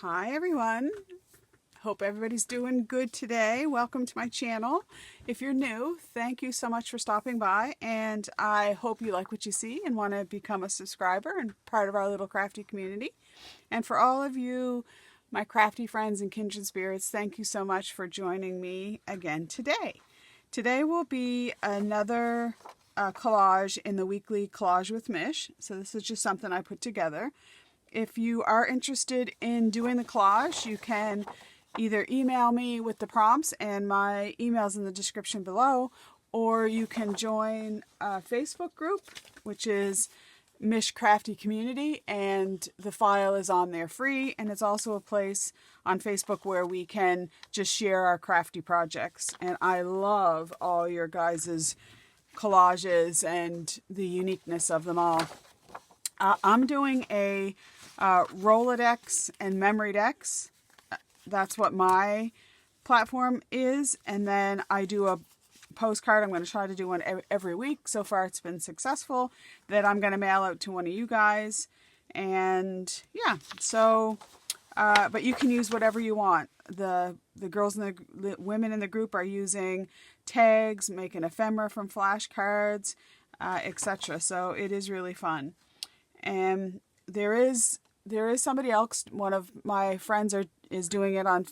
Hi everyone. Hope everybody's doing good today. Welcome to my channel. If you're new, thank you so much for stopping by, and I hope you like what you see and want to become a subscriber and part of our little crafty community. And for all of you, my crafty friends and kindred spirits, thank you so much for joining me again today. Today will be another collage in the weekly Collage with Mich. So this is just something I put together. If you are interested in doing the collage, you can either email me with the prompts, and my email's in the description below, or you can join a Facebook group, which is Mich Crafty Community, and the file is on there free, and it's also a place on Facebook where we can just share our crafty projects. And I love all your guys' collages and the uniqueness of them all. I'm doing a Rolodex and Memorydex. That's what my platform is. And then I do a postcard. I'm going to try to do one every week. So far it's been successful, that I'm going to mail out to one of you guys. And yeah, so but you can use whatever you want. The girls and the women in the group are using tags, making ephemera from flashcards, etc. So it is really fun. And there is somebody else, one of my friends is doing it on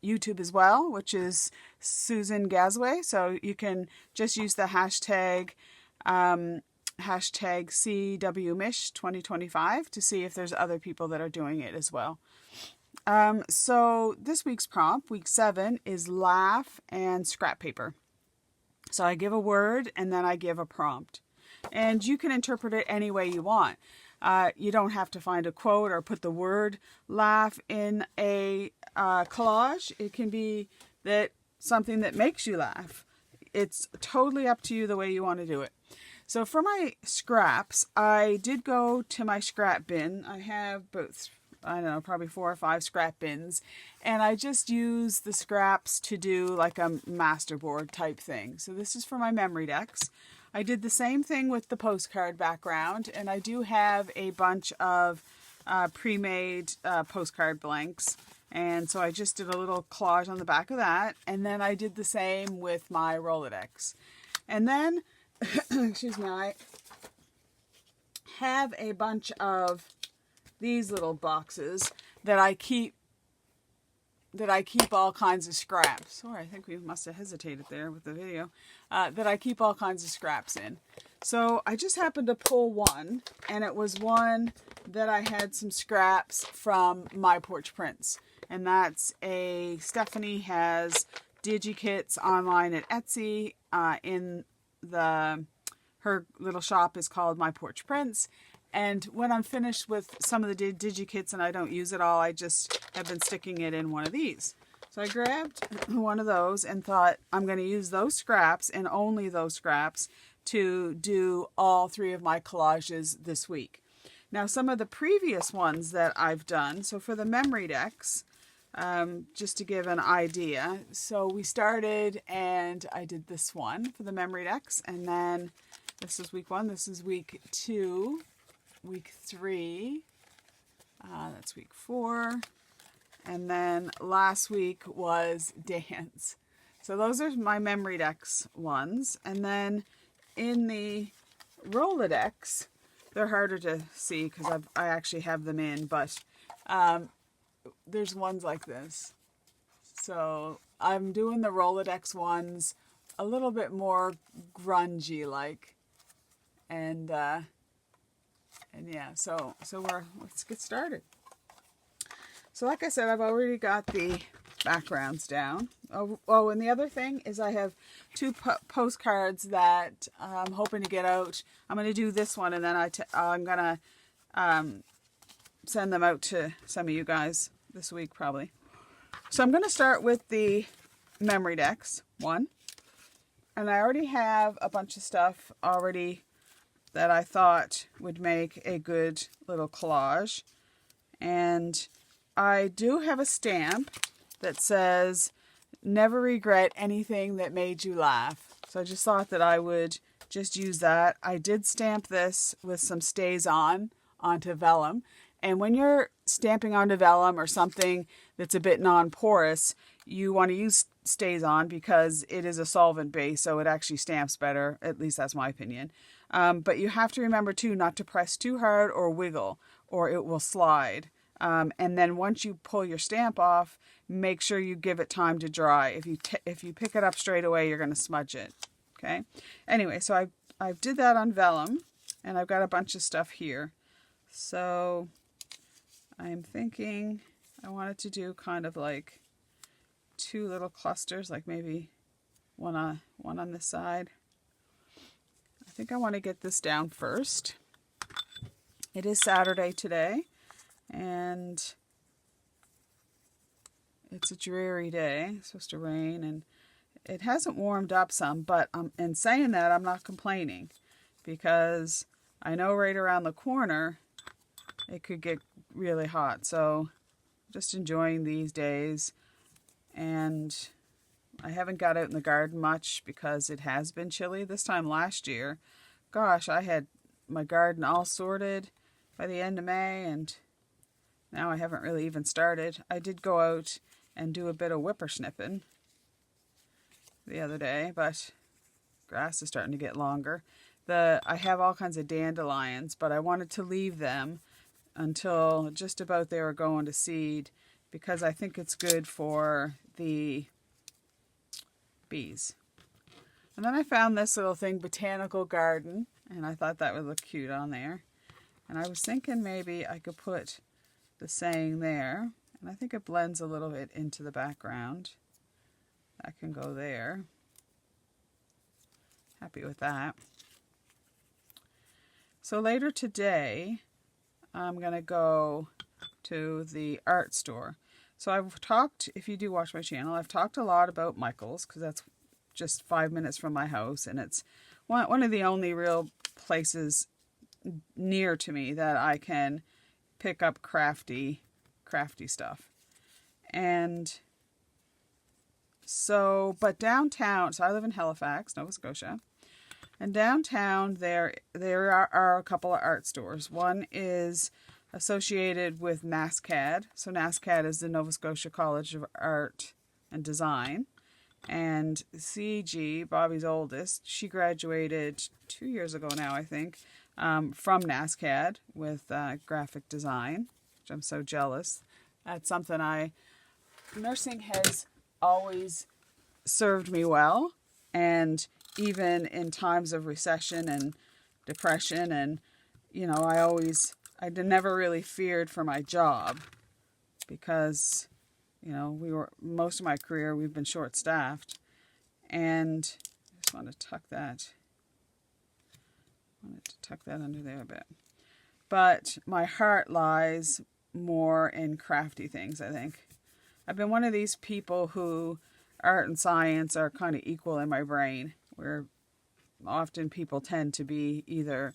YouTube as well, which is Susan Gazway. So you can just use the hashtag CWMich2025 to see if there's other people that are doing it as well. So this week's prompt, week 7, is laugh and scrap paper. So I give a word and then I give a prompt. And you can interpret it any way you want. You don't have to find a quote or put the word laugh in a collage. It can be that something that makes you laugh. It's totally up to you the way you want to do it. So for my scraps, I did go to my scrap bin. I have about, I don't know, probably 4 or 5 scrap bins. And I just use the scraps to do like a masterboard type thing. So this is for my Memorydex. I did the same thing with the postcard background, and I do have a bunch of pre-made postcard blanks, and so I just did a little collage on the back of that, and then I did the same with my Rolodex. And then, excuse me, I have a bunch of these little boxes that I keep all kinds of scraps. Sorry, I think we must have hesitated there with the video. That I keep all kinds of scraps in. So I just happened to pull one, and it was one that I had some scraps from My Porch Prints. And that's Stephanie has DigiKits online at Etsy. Her little shop is called My Porch Prints. And when I'm finished with some of the DigiKits and I don't use it all, I just have been sticking it in one of these. So I grabbed one of those and thought I'm going to use those scraps and only those scraps to do all 3 of my collages this week. Now some of the previous ones that I've done, so for the Memorydex, just to give an idea, so we started and I did this one for the Memorydex, and then this is week 1, this is week 2, week 3, that's week 4, and then last week was dance. So those are my Memorydex ones. And then in the Rolodex, they're harder to see because I actually have them in, but there's ones like this. So I'm doing the Rolodex ones a little bit more grungy like, and yeah, so let's get started. So like I said, I've already got the backgrounds down. Oh, and the other thing is I have 2 postcards that I'm hoping to get out. I'm going to do this one, and then I'm going to send them out to some of you guys this week probably. So I'm going to start with the Memorydex one. And I already have a bunch of stuff already that I thought would make a good little collage. And I do have a stamp that says, "Never regret anything that made you laugh." So I just thought that I would just use that. I did stamp this with some stays onto vellum, And when you're stamping onto vellum or something that's a bit non-porous, you want to use StazOn because it is a solvent base, so it actually stamps better. At least that's my opinion. But you have to remember too not to press too hard or wiggle, or it will slide. And then once you pull your stamp off, make sure you give it time to dry. If you pick it up straight away, you're going to smudge it. Okay. Anyway, so I did that on vellum, and I've got a bunch of stuff here. So I'm thinking I wanted to do kind of like 2 little clusters, like maybe one on this side. I think I want to get this down first. It is Saturday today, and it's a dreary day. It's supposed to rain, and it hasn't warmed up some, but in saying that, I'm not complaining, because I know right around the corner it could get really hot. So just enjoying these days. And I haven't got out in the garden much because it has been chilly. This time last year, gosh, I had my garden all sorted by the end of May, and now I haven't really even started. I did go out and do a bit of whippersnipping the other day, but grass is starting to get longer. I have all kinds of dandelions, but I wanted to leave them until just about they were going to seed, because I think it's good for the bees. And then I found this little thing, Botanical Garden, and I thought that would look cute on there. And I was thinking maybe I could put the saying there, and I think it blends a little bit into the background. That can go there. Happy with that. So later today, I'm going to go to the art store. So I've talked, if you do watch my channel, I've talked a lot about Michael's, because that's just 5 minutes from my house, and it's one of the only real places near to me that I can pick up crafty stuff. And so, but downtown, so I live in Halifax, Nova Scotia, and downtown there are a couple of art stores. One is associated with NASCAD. So NASCAD is the Nova Scotia College of Art and Design. And CG, Bobby's oldest, she graduated 2 years ago now, I think, from NASCAD with graphic design, which I'm so jealous. That's something nursing has always served me well. And even in times of recession and depression, and, you know, I never really feared for my job, because, you know, most of my career, we've been short-staffed, and I just want to tuck that. I wanted to tuck that under there a bit. But my heart lies more in crafty things, I think. I've been one of these people who art and science are kind of equal in my brain, where often people tend to be either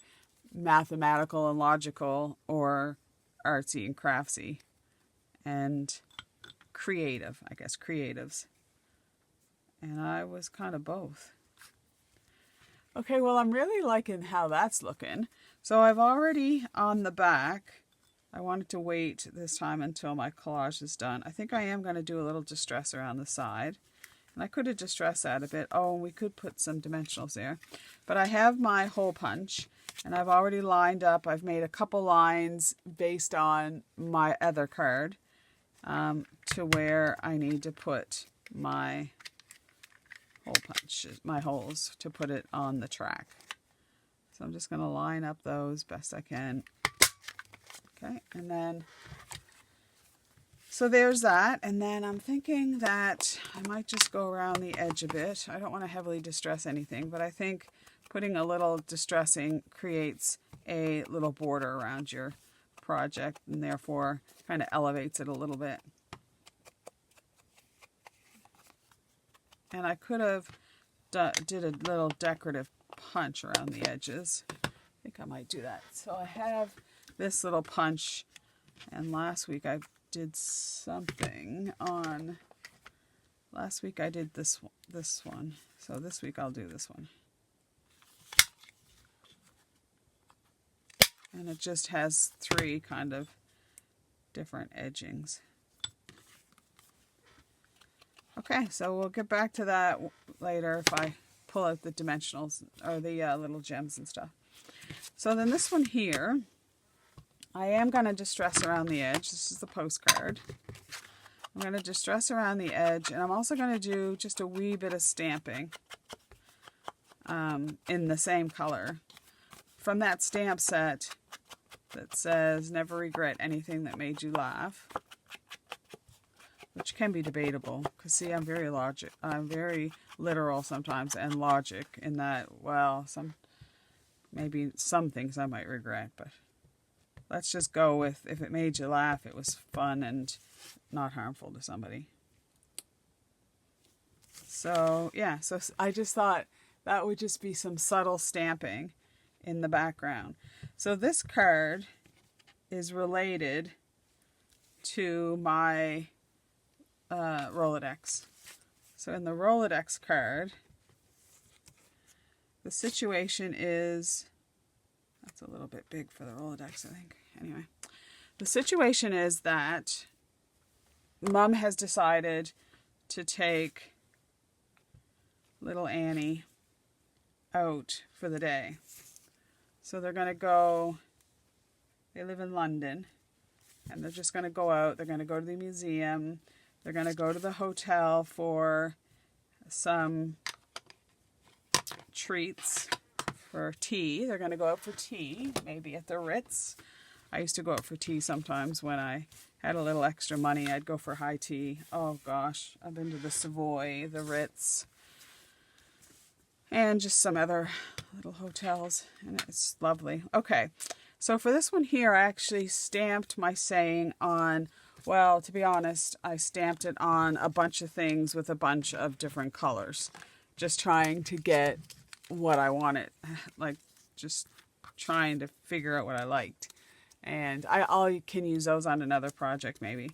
mathematical and logical or artsy and craftsy and creative, I guess, creatives. And I was kind of both. Okay, well, I'm really liking how that's looking. So I've already on the back, I wanted to wait this time until my collage is done. I think I am going to do a little distress around the side. And I could have distressed that a bit. Oh, and we could put some dimensionals there. But I have my hole punch, and I've already lined up. I've made a couple lines based on my other card to where I need to put my hole punch, my holes, to put it on the track. So I'm just going to line up those best I can. Okay, and then, so there's that. And then I'm thinking that I might just go around the edge a bit. I don't want to heavily distress anything, but I think putting a little distressing creates a little border around your project, and therefore kind of elevates it a little bit. And I could have did a little decorative punch around the edges. I think I might do that. So I have this little punch, and last week I did something on, last week I did this one. So this week I'll do this one. And it just has 3 kind of different edgings. Okay, so we'll get back to that later if I pull out the dimensionals or the little gems and stuff. So then this one here, I am going to distress around the edge. This is the postcard. I'm going to distress around the edge, and I'm also going to do just a wee bit of stamping in the same color from that stamp set that says never regret anything that made you laugh, which can be debatable because see, I'm very literal sometimes and logic in that, well, maybe some things I might regret, but let's just go with if it made you laugh, it was fun and not harmful to somebody. So yeah, so I just thought that would just be some subtle stamping in the background. So this card is related to my Rolodex. So in the Rolodex card, the situation is, that's a little bit big for the Rolodex, I think. Anyway, the situation is that Mom has decided to take little Annie out for the day. So they're going to go, they live in London, and they're just going to go out. They're going to go to the museum. They're going to go to the hotel for some treats for tea. They're going to go out for tea, maybe at the Ritz. I used to go out for tea sometimes when I had a little extra money. I'd go for high tea. Oh gosh, I've been to the Savoy, the Ritz, and just some other little hotels, and it's lovely. Okay, so for this one here, I actually stamped my saying on, well, to be honest, I stamped it on a bunch of things with a bunch of different colors, just trying to get what I wanted, like just trying to figure out what I liked. And I can use those on another project maybe.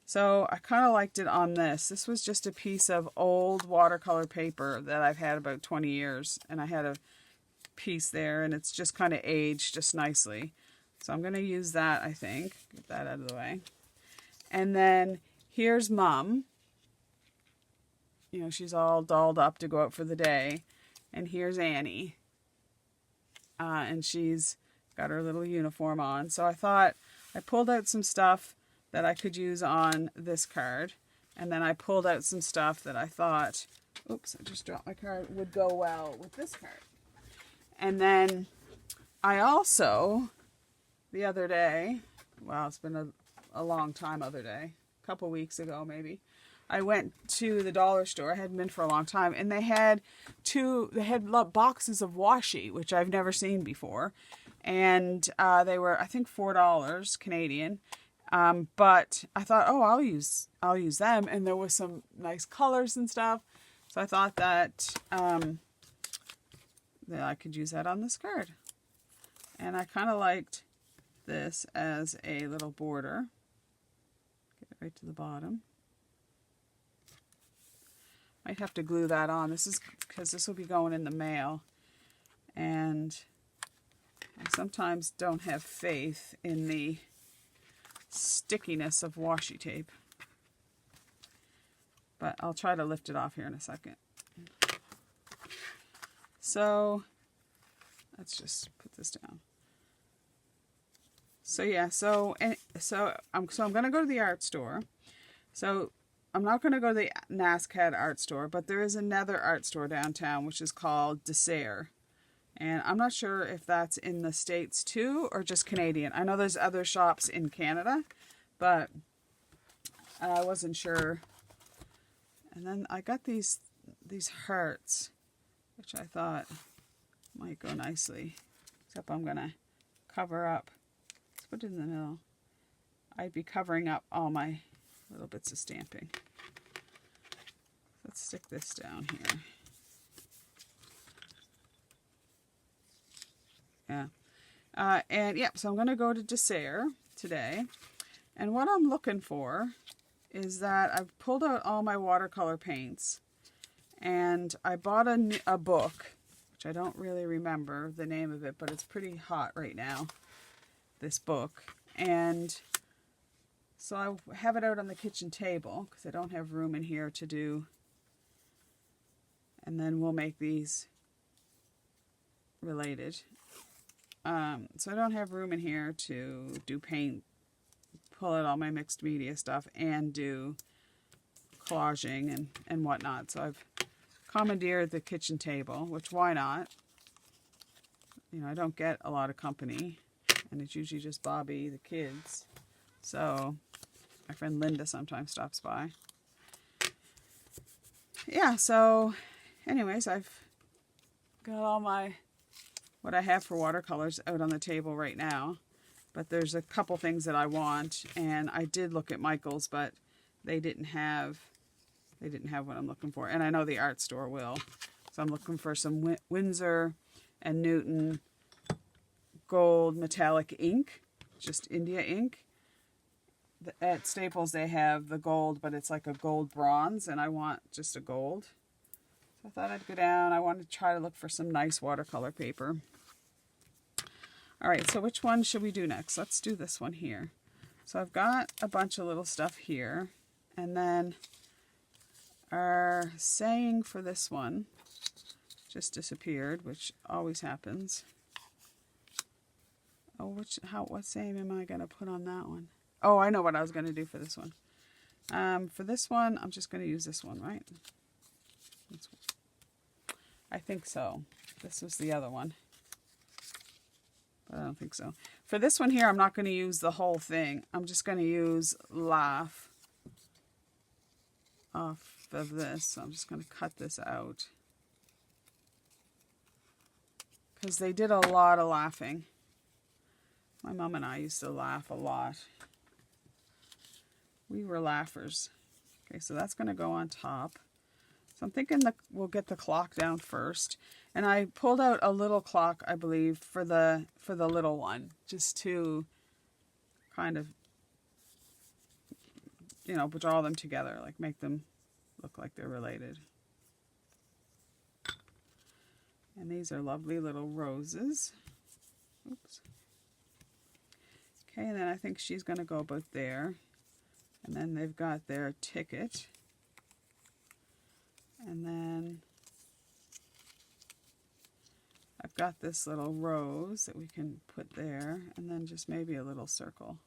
So I kind of liked it on this. This was just a piece of old watercolor paper that I've had about 20 years. And I had a piece there, and it's just kind of aged just nicely. So I'm going to use that, I think. Get that out of the way. And then here's Mom. You know, she's all dolled up to go out for the day. And here's Annie. And she's got her little uniform on. So I thought I pulled out some stuff that I could use on this card. And then I pulled out some stuff that I thought, oops, I just dropped my card, would go well with this card. And then I also, the other day, well, it's been a long time other day, a couple weeks ago maybe, I went to the dollar store. I hadn't been for a long time, and they had boxes of washi, which I've never seen before, and they were, I think, $4 Canadian. But I thought, oh, I'll use them, and there was some nice colors and stuff, so I thought that that I could use that on this card, and I kind of liked this as a little border. Get it right to the bottom. Might have to glue that on. This is because this will be going in the mail, and I sometimes don't have faith in the stickiness of washi tape, but I'll try to lift it off here in a second. So let's just put this down. So yeah, so I'm going to go to the art store. So I'm not going to go to the NASCAD art store, but there is another art store downtown which is called Dessert. And I'm not sure if that's in the States too or just Canadian. I know there's other shops in Canada, but I wasn't sure. And then I got these hearts, which I thought might go nicely. Except I'm going to cover up. Let's put it in the middle. I'd be covering up all my little bits of stamping. Let's stick this down here. Yeah. And yeah, so I'm going to go to Dessert today. And what I'm looking for is that I've pulled out all my watercolor paints. And I bought a book, which I don't really remember the name of it, but it's pretty hot right now, this book. And So I have it out on the kitchen table because I don't have room in here to do. And then we'll make these related. So I don't have room in here to do paint, pull out all my mixed media stuff, and do collaging and whatnot. So I've commandeered the kitchen table, which why not? You know, I don't get a lot of company, and it's usually just Bobby, the kids. So my friend Linda sometimes stops by. Yeah, so anyways, I've got all my, what I have for watercolors out on the table right now. But there's a couple things that I want, and I did look at Michael's, but they didn't have what I'm looking for. And I know the art store will. So I'm looking for some Winsor and Newton gold metallic ink, just India ink. At Staples they have the gold, but it's like a gold bronze, and I want just a gold. So I thought I'd go down. I wanted to try to look for some nice watercolor paper. All right, so which one should we do next? Let's do this one here. So I've got a bunch of little stuff here, and then our saying for this one just disappeared, which always happens. Oh, what saying am I going to put on that one? Oh, I know what I was going to do for this one. For this one, I'm just going to use this one, right? I think so. This was the other one. But I don't think so. For this one here, I'm not going to use the whole thing. I'm just going to use laugh off of this. So I'm just going to cut this out. Because they did a lot of laughing. My mom and I used to laugh a lot. We were laughers. Okay, so that's going to go on top. So I'm thinking we'll get the clock down first. And I pulled out a little clock, I believe, for the little one, just to kind of, you know, draw them together, like make them look like they're related. And these are lovely little roses. Oops. Okay, and then I think she's going to go about there. And then they've got their ticket. And then I've got this little rose that we can put there, and then just maybe a little circle.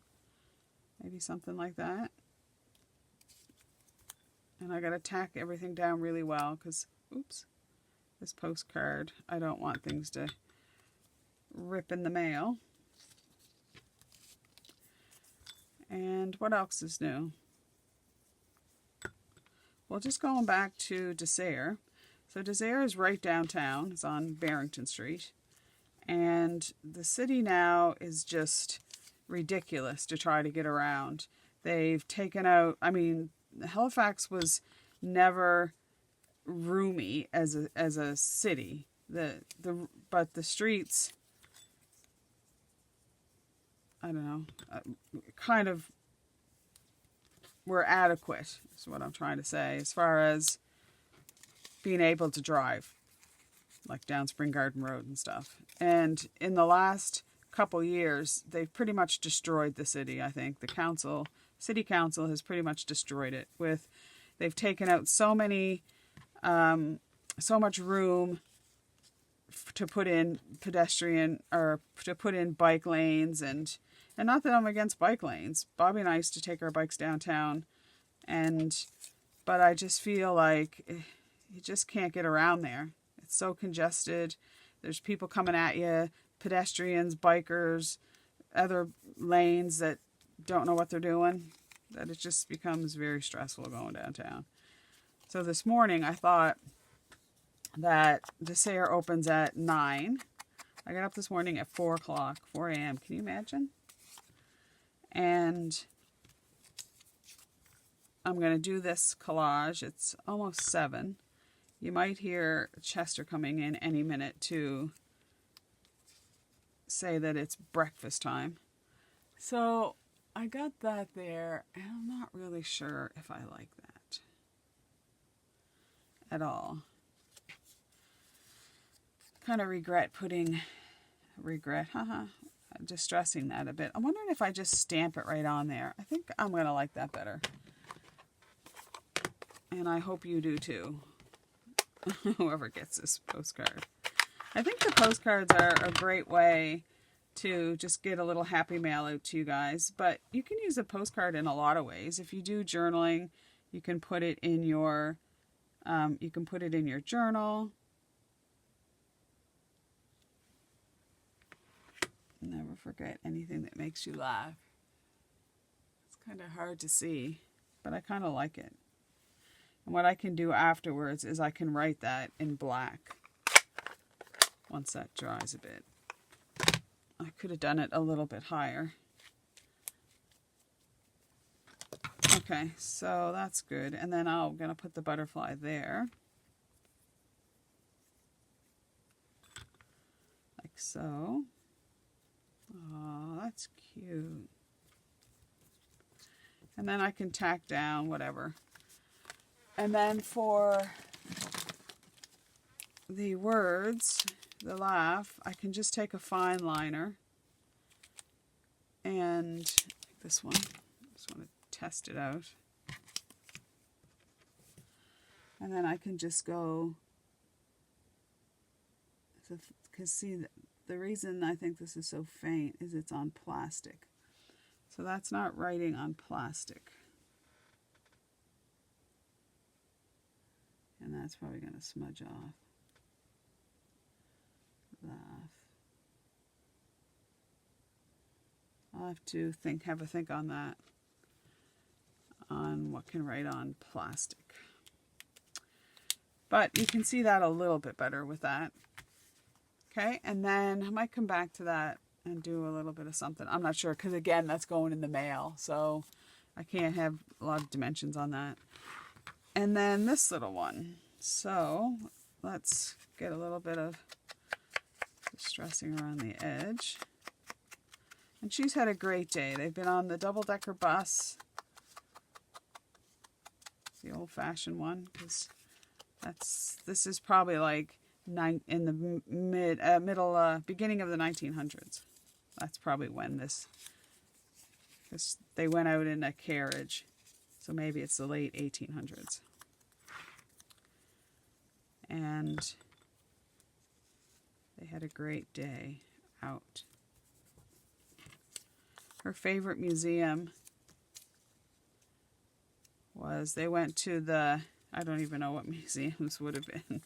Maybe something like that. And I got to tack everything down really well because, oops, this postcard, I don't want things to rip in the mail. And what else is new? Well, just going back to Dessert. So Dessert is right downtown. It's on Barrington Street. And the city now is just ridiculous to try to get around. They've taken out, I mean, Halifax was never roomy as a city. But the streets, I don't know, kind of were adequate, is what I'm trying to say, as far as being able to drive, like down Spring Garden Road and stuff. And in the last couple years, they've pretty much destroyed the city, I think. The city council has pretty much destroyed it. They've taken out so much room to put in pedestrian, or to put in bike lanes, and not that I'm against bike lanes. Bobby and I used to take our bikes downtown, but I just feel like you just can't get around there. It's so congested. There's people coming at you, pedestrians, bikers, other lanes that don't know what they're doing, that it just becomes very stressful going downtown. So this morning I thought that Dessert opens at 9. I got up this morning at 4 o'clock, 4 a.m. Can you imagine? And I'm going to do this collage. It's almost 7. You might hear Chester coming in any minute to say that it's breakfast time. So I got that there, and I'm not really sure if I like that at all. Kind of regret distressing that a bit. I'm wondering if I just stamp it right on there. I think I'm going to like that better. And I hope you do too. Whoever gets this postcard. I think the postcards are a great way to just get a little happy mail out to you guys. But you can use a postcard in a lot of ways. If you do journaling, you can put it in your journal. Never forget anything that makes you laugh. It's kind of hard to see, but I kind of like it. And what I can do afterwards is I can write that in black once that dries a bit. I could have done it a little bit higher. Okay, so that's good. And then I'm going to put the butterfly there. Like so. Oh, that's cute. And then I can tack down whatever. And then for the words, the laugh, I can just take a fine liner and this one. Just want to test it out. And then I can just go, because see, the reason I think this is so faint is it's on plastic. So that's not writing on plastic. And that's probably going to smudge off. Laugh. I'll have to have a think on that. On what can write on plastic. But you can see that a little bit better with that. Okay, and then I might come back to that and do a little bit of something. I'm not sure, because again, that's going in the mail, so I can't have a lot of dimensions on that. And then this little one. So let's get a little bit of distressing around the edge. And she's had a great day. They've been on the double-decker bus. It's the old-fashioned one, because this is probably like in the beginning of the 1900s. That's probably when because they went out in a carriage. So maybe it's the late 1800s. And they had a great day out. Her favorite museum was, they went to the, I don't even know what museums would have been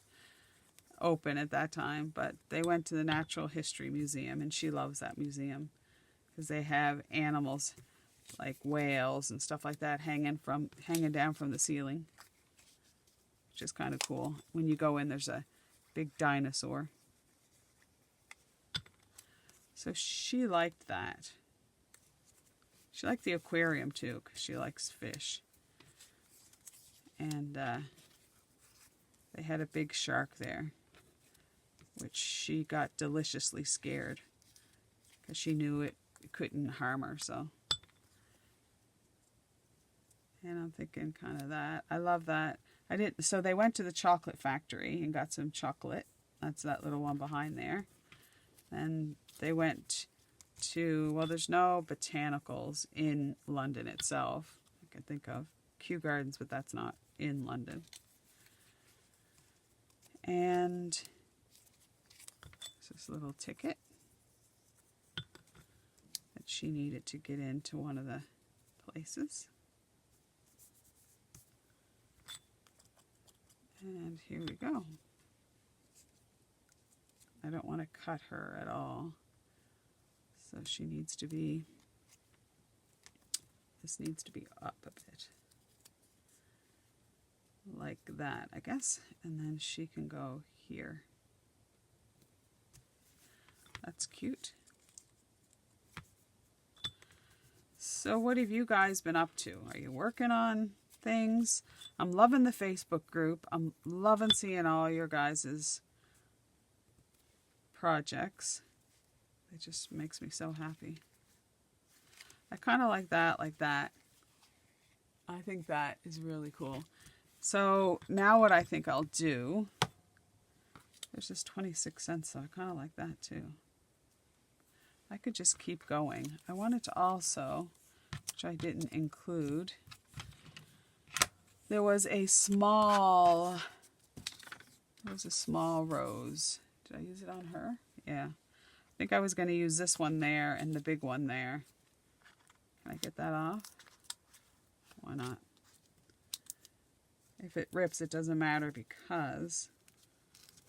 open at that time, but they went to the Natural History Museum, and she loves that museum because they have animals like whales and stuff like that hanging down from the ceiling, which is kind of cool. When you go in, there's a big dinosaur. So she liked that. She liked the aquarium too, because she likes fish. And they had a big shark there, which she got deliciously scared because she knew it couldn't harm her. So, and I'm thinking kind of that. I love that. So they went to the chocolate factory and got some chocolate. That's that little one behind there. And they went to, well, there's no botanicals in London itself. I can think of Kew Gardens, but that's not in London. And this little ticket that she needed to get into one of the places. And here we go. I don't want to cut her at all. So she needs to be, this needs to be up a bit. Like that, I guess. And then she can go here. That's cute. So what have you guys been up to? Are you working on things? I'm loving the Facebook group. I'm loving seeing all your guys' projects. It just makes me so happy. I kind of like that, like that. I think that is really cool. So now what I think I'll do, there's just 26 cents, so I kind of like that too. I could just keep going. I wanted to also, which I didn't include, there was a small rose. Did I use it on her? Yeah. I think I was going to use this one there and the big one there. Can I get that off? Why not? If it rips, it doesn't matter because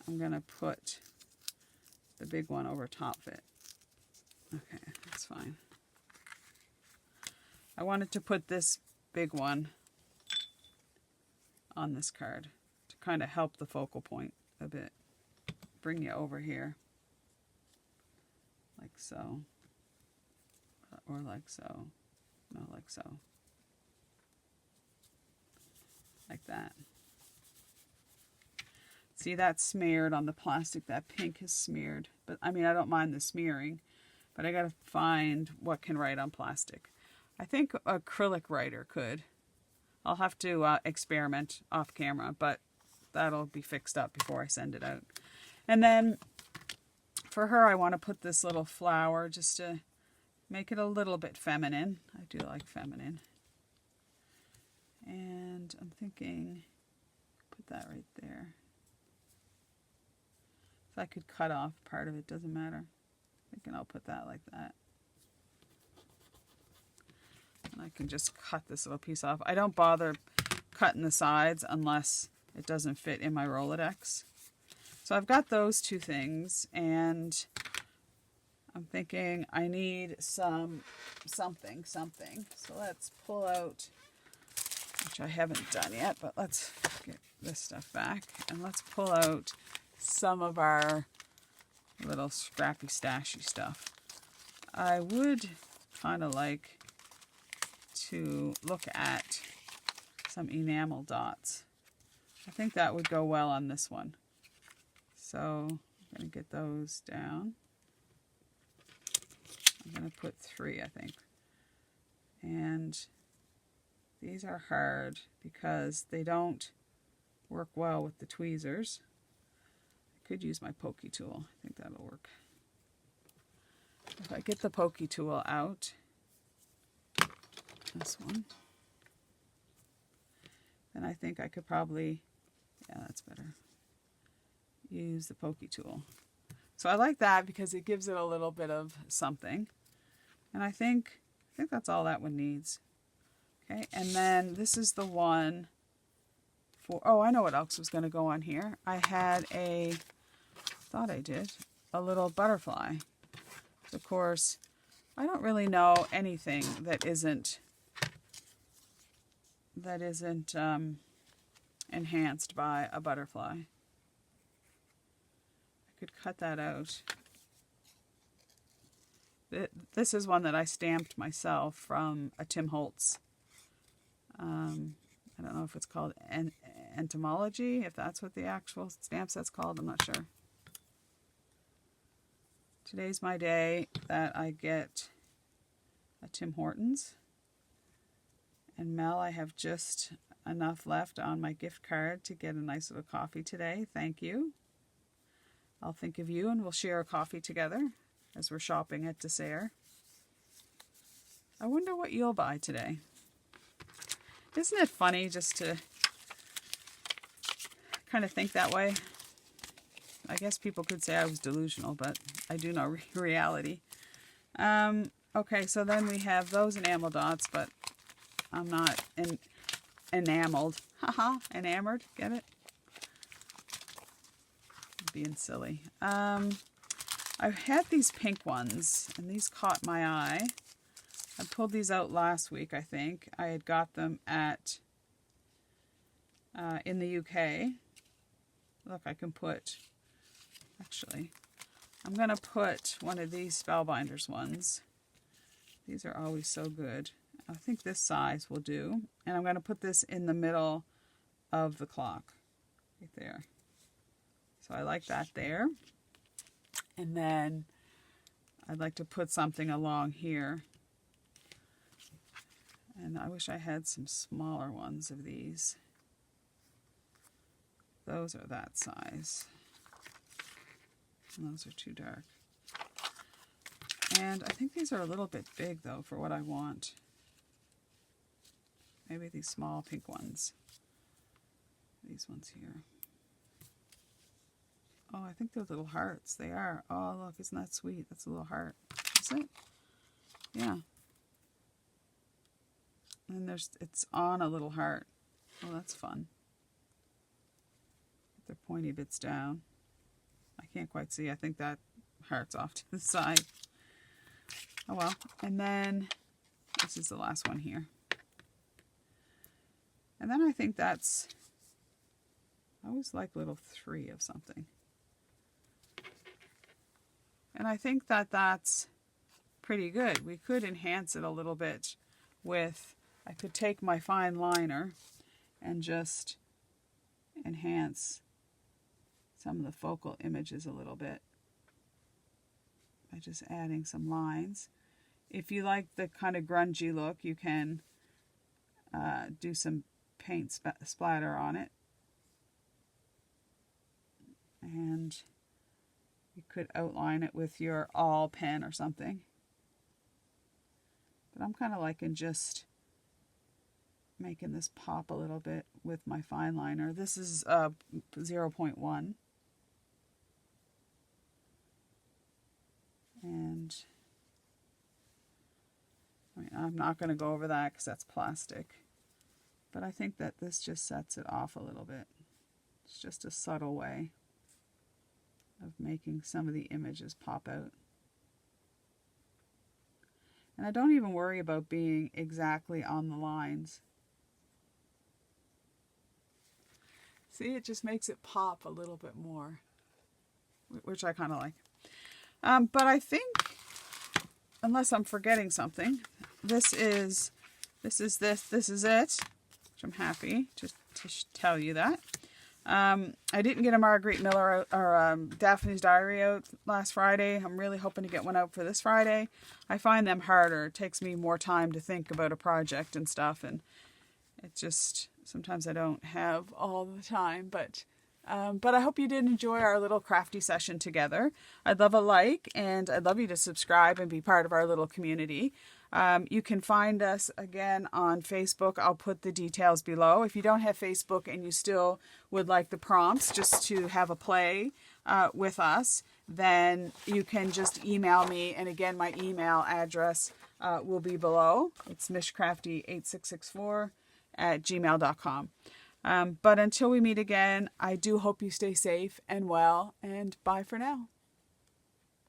I'm going to put the big one over top of it. Okay, that's fine. I wanted to put this big one on this card to kind of help the focal point a bit. Bring you over here. Like so. Or like so. No, like so. Like that. See, that's smeared on the plastic. That pink is smeared. But I mean, I don't mind the smearing, but I gotta find what can write on plastic. I think acrylic writer could. I'll have to experiment off camera, but that'll be fixed up before I send it out. And then for her, I want to put this little flower just to make it a little bit feminine. I do like feminine. And I'm thinking, put that right there. If I could cut off part of it, doesn't matter. I'm thinking I'll put that like that. And I can just cut this little piece off. I don't bother cutting the sides unless it doesn't fit in my Rolodex. So I've got those two things, and I'm thinking I need something. So let's pull out, which I haven't done yet, but let's get this stuff back, and let's pull out some of our little scrappy stashy stuff. I would kind of like to look at some enamel dots. I think that would go well on this one. So I'm going to get those down. I'm going to put 3, I think. And these are hard because they don't work well with the tweezers. I could use my pokey tool. I think that'll work. If I get the pokey tool out, this one, then I think I could probably, yeah, that's better, use the pokey tool. So I like that because it gives it a little bit of something. And I think that's all that one needs. Okay, and then this is the one for, oh, I know what else was going to go on here. I had thought I did, a little butterfly. Of course, I don't really know anything that isn't enhanced by a butterfly. I could cut that out. This is one that I stamped myself from a Tim Holtz. I don't know if it's called entomology, if that's what the actual stamp set's called. I'm not sure. Today's my day that I get a Tim Hortons. And Mel, I have just enough left on my gift card to get a nice little coffee today. Thank you. I'll think of you and we'll share a coffee together as we're shopping at Dessert. I wonder what you'll buy today. Isn't it funny just to kind of think that way? I guess people could say I was delusional, but I do know reality. Okay, so then we have those enamel dots, but I'm not enameled. Haha, enamored, get it? Being silly. I had these pink ones, and these caught my eye. I pulled these out last week, I think. I had got them at in the UK. Look, I can put, actually, I'm going to put one of these Spellbinders ones. These are always so good. I think this size will do. And I'm going to put this in the middle of the clock, right there. So I like that there. And then I'd like to put something along here. And I wish I had some smaller ones of these. Those are that size. And those are too dark. And I think these are a little bit big though for what I want. Maybe these small pink ones. These ones here. Oh, I think they're little hearts. They are. Oh, look, isn't that sweet? That's a little heart. Is it? Yeah. And it's on a little heart. Oh, that's fun. Get their pointy bits down. I can't quite see. I think that heart's off to the side. Oh well. And then this is the last one here. And then I think I always like little 3 of something. And I think that's pretty good. We could enhance it a little bit with, I could take my fine liner and just enhance some of the focal images a little bit by just adding some lines. If you like the kind of grungy look, you can do some paint splatter on it. And you could outline it with your all pen or something. But I'm kind of liking just making this pop a little bit with my fine liner. This is 0.1. And I mean, I'm not going to go over that because that's plastic. But I think that this just sets it off a little bit. It's just a subtle way of making some of the images pop out. And I don't even worry about being exactly on the lines. See, it just makes it pop a little bit more, which I kind of like. But I think, unless I'm forgetting something, this is it, which I'm happy to tell you that. I didn't get a Marguerite Miller out, or Daphne's Diary out last Friday. I'm really hoping to get one out for this Friday. I find them harder. It takes me more time to think about a project and stuff, and it just, sometimes I don't have all the time, but I hope you did enjoy our little crafty session together. I'd love a like, and I'd love you to subscribe and be part of our little community. You can find us again on Facebook. I'll put the details below. If you don't have Facebook and you still would like the prompts just to have a play with us, then you can just email me. And again, my email address will be below. It's mishcrafty8664@gmail.com. But until we meet again, I do hope you stay safe and well, and bye for now.